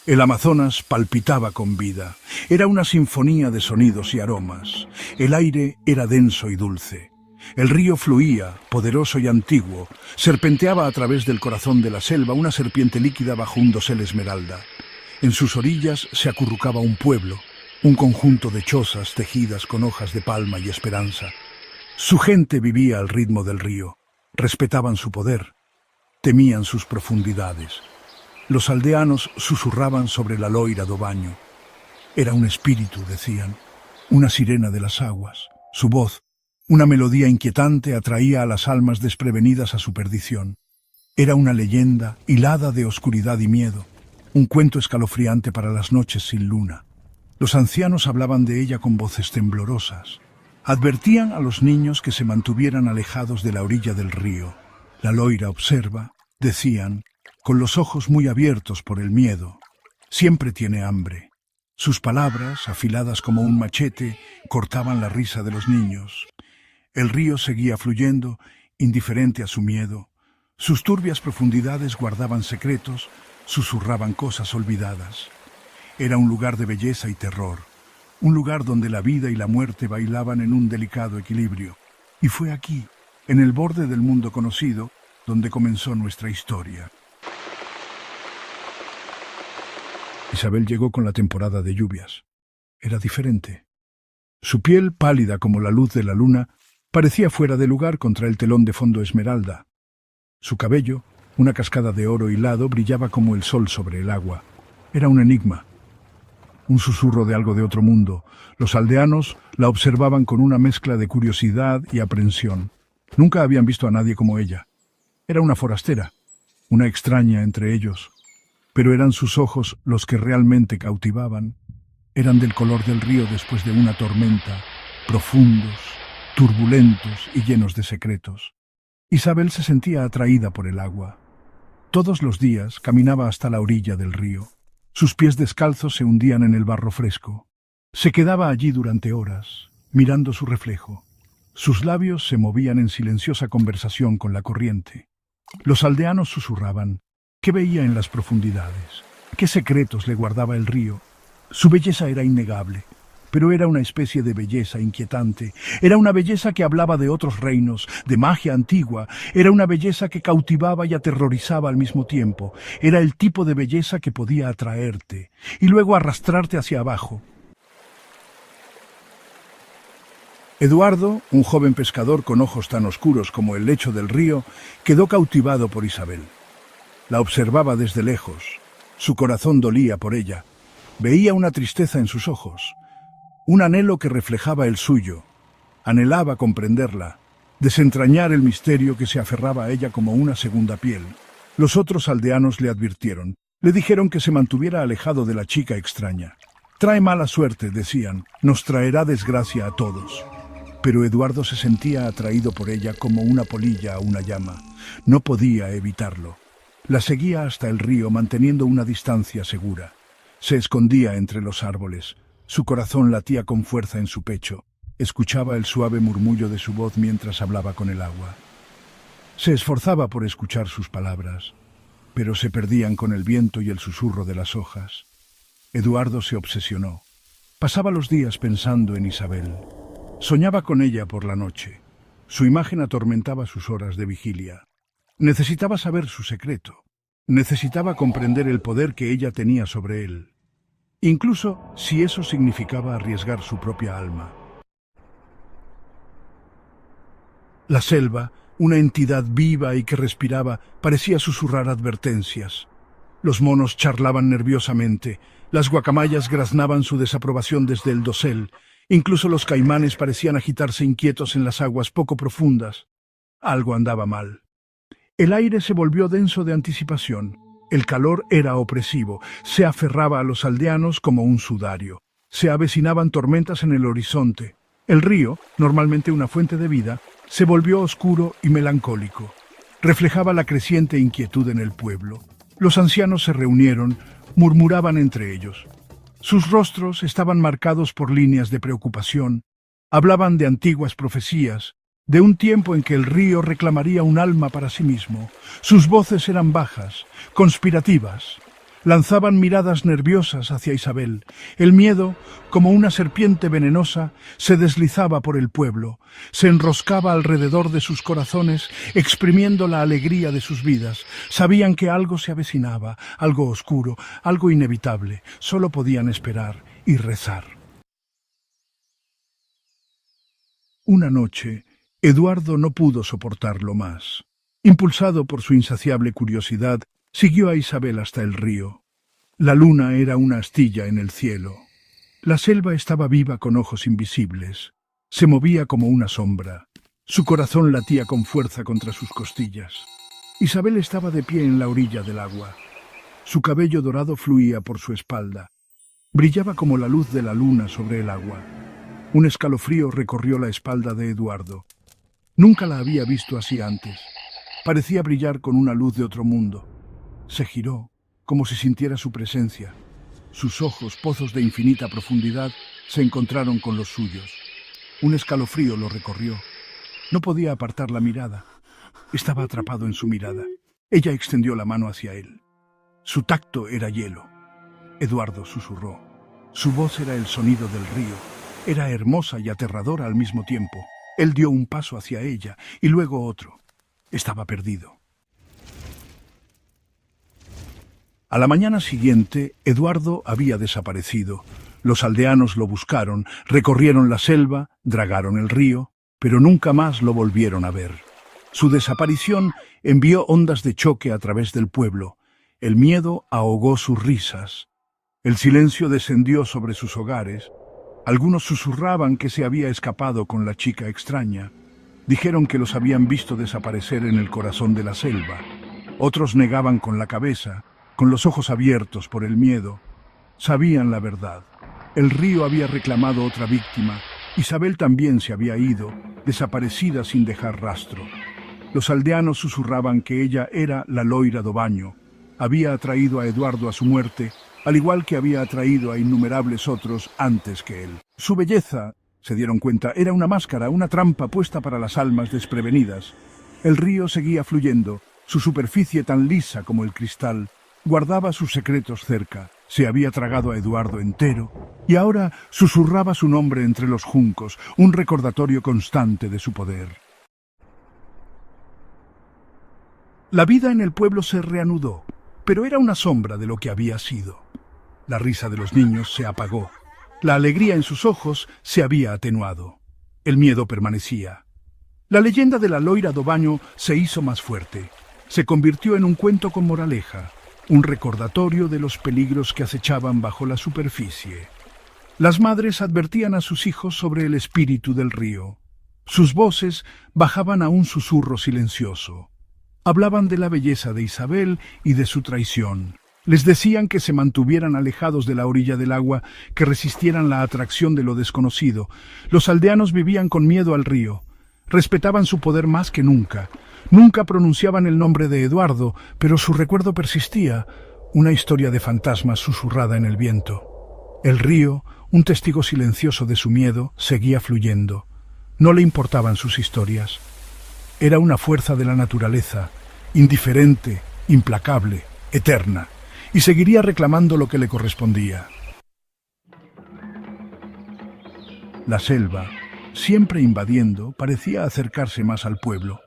El Amazonas palpitaba con vida. Era una sinfonía de sonidos y aromas. El aire era denso y dulce. El río fluía, poderoso y antiguo. Serpenteaba a través del corazón de la selva una serpiente líquida bajo un dosel esmeralda. En sus orillas se acurrucaba un pueblo, un conjunto de chozas tejidas con hojas de palma y esperanza. Su gente vivía al ritmo del río. Respetaban su poder. Temían sus profundidades. Los aldeanos susurraban sobre la loira do baño. Era un espíritu, decían, una sirena de las aguas. Su voz, una melodía inquietante, atraía a las almas desprevenidas a su perdición. Era una leyenda hilada de oscuridad y miedo, un cuento escalofriante para las noches sin luna. Los ancianos hablaban de ella con voces temblorosas. Advertían a los niños que se mantuvieran alejados de la orilla del río. La loira observa, decían, con los ojos muy abiertos por el miedo. Siempre tiene hambre. Sus palabras, afiladas como un machete, cortaban la risa de los niños. El río seguía fluyendo, indiferente a su miedo. Sus turbias profundidades guardaban secretos, susurraban cosas olvidadas. Era un lugar de belleza y terror, un lugar donde la vida y la muerte bailaban en un delicado equilibrio. Y fue aquí, en el borde del mundo conocido, donde comenzó nuestra historia. Isabel llegó con la temporada de lluvias. Era diferente. Su piel, pálida como la luz de la luna, parecía fuera de lugar contra el telón de fondo esmeralda. Su cabello, una cascada de oro hilado, brillaba como el sol sobre el agua. Era un enigma, un susurro de algo de otro mundo. Los aldeanos la observaban con una mezcla de curiosidad y aprensión. Nunca habían visto a nadie como ella. Era una forastera, una extraña entre ellos. Pero eran sus ojos los que realmente cautivaban. Eran del color del río después de una tormenta, profundos, turbulentos y llenos de secretos. Isabel se sentía atraída por el agua. Todos los días caminaba hasta la orilla del río. Sus pies descalzos se hundían en el barro fresco. Se quedaba allí durante horas, mirando su reflejo. Sus labios se movían en silenciosa conversación con la corriente. Los aldeanos susurraban. ¿Qué veía en las profundidades? ¿Qué secretos le guardaba el río? Su belleza era innegable, pero era una especie de belleza inquietante. Era una belleza que hablaba de otros reinos, de magia antigua. Era una belleza que cautivaba y aterrorizaba al mismo tiempo. Era el tipo de belleza que podía atraerte y luego arrastrarte hacia abajo. Eduardo, un joven pescador con ojos tan oscuros como el lecho del río, quedó cautivado por Isabel. La observaba desde lejos. Su corazón dolía por ella. Veía una tristeza en sus ojos, un anhelo que reflejaba el suyo. Anhelaba comprenderla, desentrañar el misterio que se aferraba a ella como una segunda piel. Los otros aldeanos le advirtieron. Le dijeron que se mantuviera alejado de la chica extraña. Trae mala suerte, decían, nos traerá desgracia a todos. Pero Eduardo se sentía atraído por ella como una polilla a una llama. No podía evitarlo. La seguía hasta el río manteniendo una distancia segura. Se escondía entre los árboles. Su corazón latía con fuerza en su pecho. Escuchaba el suave murmullo de su voz mientras hablaba con el agua. Se esforzaba por escuchar sus palabras, pero se perdían con el viento y el susurro de las hojas. Eduardo se obsesionó. Pasaba los días pensando en Isabel. Soñaba con ella por la noche. Su imagen atormentaba sus horas de vigilia. Necesitaba saber su secreto. Necesitaba comprender el poder que ella tenía sobre él, incluso si eso significaba arriesgar su propia alma. La selva, una entidad viva y que respiraba, parecía susurrar advertencias. Los monos charlaban nerviosamente, las guacamayas graznaban su desaprobación desde el dosel, incluso los caimanes parecían agitarse inquietos en las aguas poco profundas. Algo andaba mal. El aire se volvió denso de anticipación. El calor era opresivo, se aferraba a los aldeanos como un sudario. Se avecinaban tormentas en el horizonte. El río, normalmente una fuente de vida, se volvió oscuro y melancólico. Reflejaba la creciente inquietud en el pueblo. Los ancianos se reunieron, murmuraban entre ellos. Sus rostros estaban marcados por líneas de preocupación. Hablaban de antiguas profecías, de un tiempo en que el río reclamaría un alma para sí mismo. Sus voces eran bajas, conspirativas. Lanzaban miradas nerviosas hacia Isabel. El miedo, como una serpiente venenosa, se deslizaba por el pueblo, se enroscaba alrededor de sus corazones, exprimiendo la alegría de sus vidas. Sabían que algo se avecinaba, algo oscuro, algo inevitable. Solo podían esperar y rezar. Una noche, Eduardo no pudo soportarlo más. Impulsado por su insaciable curiosidad, siguió a Isabel hasta el río. La luna era una astilla en el cielo. La selva estaba viva con ojos invisibles. Se movía como una sombra. Su corazón latía con fuerza contra sus costillas. Isabel estaba de pie en la orilla del agua. Su cabello dorado fluía por su espalda. Brillaba como la luz de la luna sobre el agua. Un escalofrío recorrió la espalda de Eduardo. Nunca la había visto así antes. Parecía brillar con una luz de otro mundo. Se giró, como si sintiera su presencia. Sus ojos, pozos de infinita profundidad, se encontraron con los suyos. Un escalofrío lo recorrió. No podía apartar la mirada. Estaba atrapado en su mirada. Ella extendió la mano hacia él. Su tacto era hielo. Eduardo susurró. Su voz era el sonido del río. Era hermosa y aterradora al mismo tiempo. Él dio un paso hacia ella y luego otro. Estaba perdido. A la mañana siguiente, Eduardo había desaparecido. Los aldeanos lo buscaron, recorrieron la selva, dragaron el río, pero nunca más lo volvieron a ver. Su desaparición envió ondas de choque a través del pueblo. El miedo ahogó sus risas. El silencio descendió sobre sus hogares. Algunos susurraban que se había escapado con la chica extraña. Dijeron que los habían visto desaparecer en el corazón de la selva. Otros negaban con la cabeza, con los ojos abiertos por el miedo. Sabían la verdad. El río había reclamado otra víctima. Isabel también se había ido, desaparecida sin dejar rastro. Los aldeanos susurraban que ella era la Loira do Baño. Había atraído a Eduardo a su muerte, al igual que había atraído a innumerables otros antes que él. Su belleza, se dieron cuenta, era una máscara, una trampa puesta para las almas desprevenidas. El río seguía fluyendo, su superficie tan lisa como el cristal, guardaba sus secretos cerca. Se había tragado a Eduardo entero, y ahora susurraba su nombre entre los juncos, un recordatorio constante de su poder. La vida en el pueblo se reanudó, pero era una sombra de lo que había sido. La risa de los niños se apagó. La alegría en sus ojos se había atenuado. El miedo permanecía. La leyenda de la Loira do Baño se hizo más fuerte. Se convirtió en un cuento con moraleja, un recordatorio de los peligros que acechaban bajo la superficie. Las madres advertían a sus hijos sobre el espíritu del río. Sus voces bajaban a un susurro silencioso. Hablaban de la belleza de Isabel y de su traición. Les decían que se mantuvieran alejados de la orilla del agua, que resistieran la atracción de lo desconocido. Los aldeanos vivían con miedo al río. Respetaban su poder más que nunca. Nunca pronunciaban el nombre de Eduardo, pero su recuerdo persistía, una historia de fantasmas susurrada en el viento. El río, un testigo silencioso de su miedo, seguía fluyendo. No le importaban sus historias. Era una fuerza de la naturaleza, indiferente, implacable, eterna, y seguiría reclamando lo que le correspondía. La selva, siempre invadiendo, parecía acercarse más al pueblo.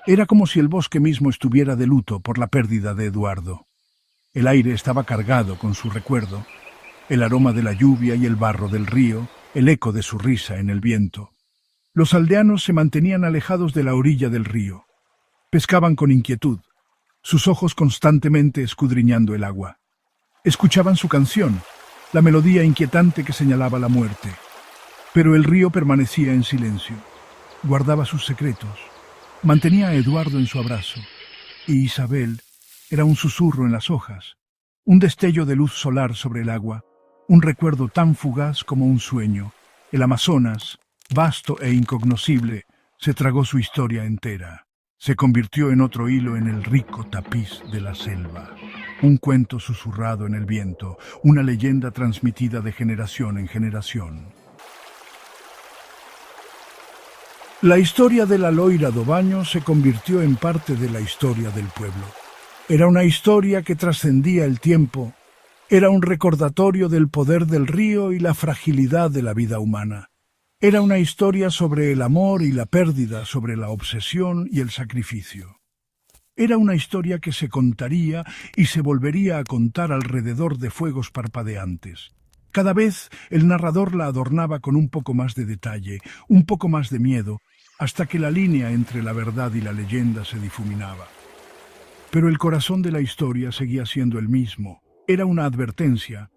Era como si el bosque mismo estuviera de luto por la pérdida de Eduardo. El aire estaba cargado con su recuerdo, el aroma de la lluvia y el barro del río, el eco de su risa en el viento. Los aldeanos se mantenían alejados de la orilla del río. Pescaban con inquietud, sus ojos constantemente escudriñando el agua. Escuchaban su canción, la melodía inquietante que señalaba la muerte. Pero el río permanecía en silencio, guardaba sus secretos. Mantenía a Eduardo en su abrazo, y Isabel era un susurro en las hojas, un destello de luz solar sobre el agua, un recuerdo tan fugaz como un sueño. El Amazonas, vasto e incognoscible, se tragó su historia entera. Se convirtió en otro hilo en el rico tapiz de la selva. Un cuento susurrado en el viento, una leyenda transmitida de generación en generación. La historia de la Loira do Baño se convirtió en parte de la historia del pueblo. Era una historia que trascendía el tiempo. Era un recordatorio del poder del río y la fragilidad de la vida humana. Era una historia sobre el amor y la pérdida, sobre la obsesión y el sacrificio. Era una historia que se contaría y se volvería a contar alrededor de fuegos parpadeantes. Cada vez el narrador la adornaba con un poco más de detalle, un poco más de miedo, hasta que la línea entre la verdad y la leyenda se difuminaba. Pero el corazón de la historia seguía siendo el mismo. Era una advertencia,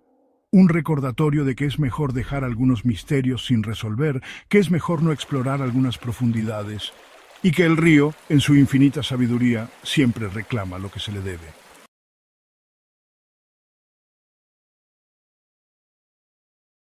un recordatorio de que es mejor dejar algunos misterios sin resolver, que es mejor no explorar algunas profundidades, y que el río, en su infinita sabiduría, siempre reclama lo que se le debe.